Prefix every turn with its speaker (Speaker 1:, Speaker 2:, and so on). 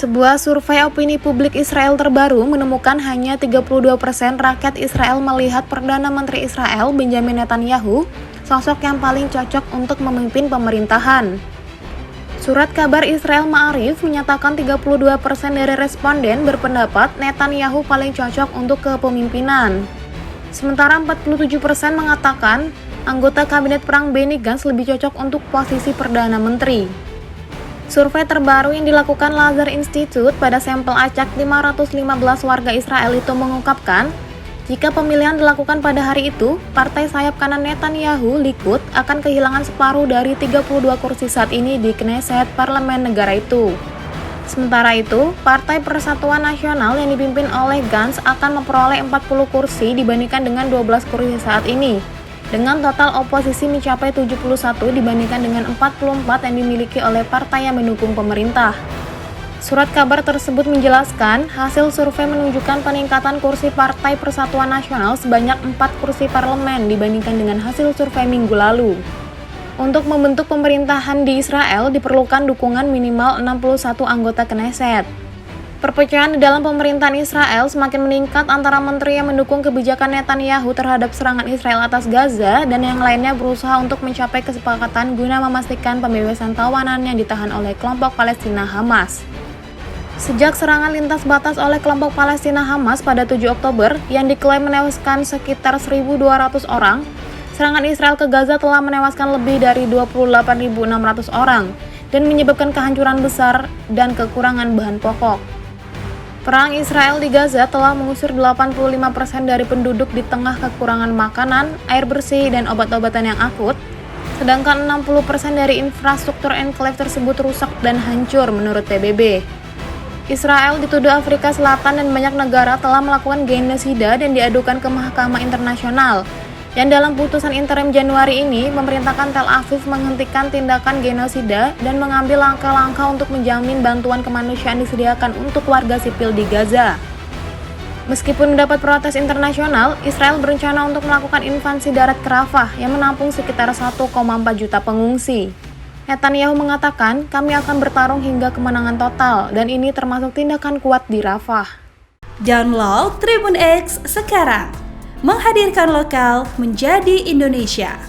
Speaker 1: Sebuah survei opini publik Israel terbaru menemukan hanya 32% rakyat Israel melihat Perdana Menteri Israel Benjamin Netanyahu sosok yang paling cocok untuk memimpin pemerintahan. Surat kabar Israel Ma'arif menyatakan 32% dari responden berpendapat Netanyahu paling cocok untuk kepemimpinan. Sementara 47% mengatakan anggota kabinet perang Benny Gantz lebih cocok untuk posisi Perdana Menteri. Survei terbaru yang dilakukan Lazar Institute pada sampel acak 515 warga Israel itu mengungkapkan, jika pemilihan dilakukan pada hari itu, partai sayap kanan Netanyahu, Likud, akan kehilangan separuh dari 32 kursi saat ini di Knesset parlemen negara itu. Sementara itu, Partai Persatuan Nasional yang dipimpin oleh Gantz akan memperoleh 40 kursi dibandingkan dengan 12 kursi saat ini, dengan total oposisi mencapai 71 dibandingkan dengan 44 yang dimiliki oleh partai yang mendukung pemerintah. Surat kabar tersebut menjelaskan, hasil survei menunjukkan peningkatan kursi Partai Persatuan Nasional sebanyak 4 kursi parlemen dibandingkan dengan hasil survei minggu lalu. Untuk membentuk pemerintahan di Israel diperlukan dukungan minimal 61 anggota Knesset. Perpecahan di dalam pemerintahan Israel semakin meningkat antara menteri yang mendukung kebijakan Netanyahu terhadap serangan Israel atas Gaza dan yang lainnya berusaha untuk mencapai kesepakatan guna memastikan pembebasan tawanan yang ditahan oleh kelompok Palestina Hamas. Sejak serangan lintas batas oleh kelompok Palestina Hamas pada 7 Oktober yang diklaim menewaskan sekitar 1.200 orang, serangan Israel ke Gaza telah menewaskan lebih dari 28.600 orang dan menyebabkan kehancuran besar dan kekurangan bahan pokok. Perang Israel di Gaza telah mengusir 85% dari penduduk di tengah kekurangan makanan, air bersih, dan obat-obatan yang akut, sedangkan 60% dari infrastruktur enklave tersebut rusak dan hancur menurut PBB. Israel dituduh Afrika Selatan dan banyak negara telah melakukan genosida dan diadukan ke Mahkamah Internasional, yang dalam putusan interim Januari ini memerintahkan Tel Aviv menghentikan tindakan genosida dan mengambil langkah-langkah untuk menjamin bantuan kemanusiaan disediakan untuk warga sipil di Gaza. Meskipun mendapat protes internasional, Israel berencana untuk melakukan invasi darat ke Rafah yang menampung sekitar 1,4 juta pengungsi. Netanyahu mengatakan, kami akan bertarung hingga kemenangan total dan ini termasuk tindakan kuat di Rafah.
Speaker 2: Download Tribun X sekarang. Menghadirkan lokal menjadi Indonesia.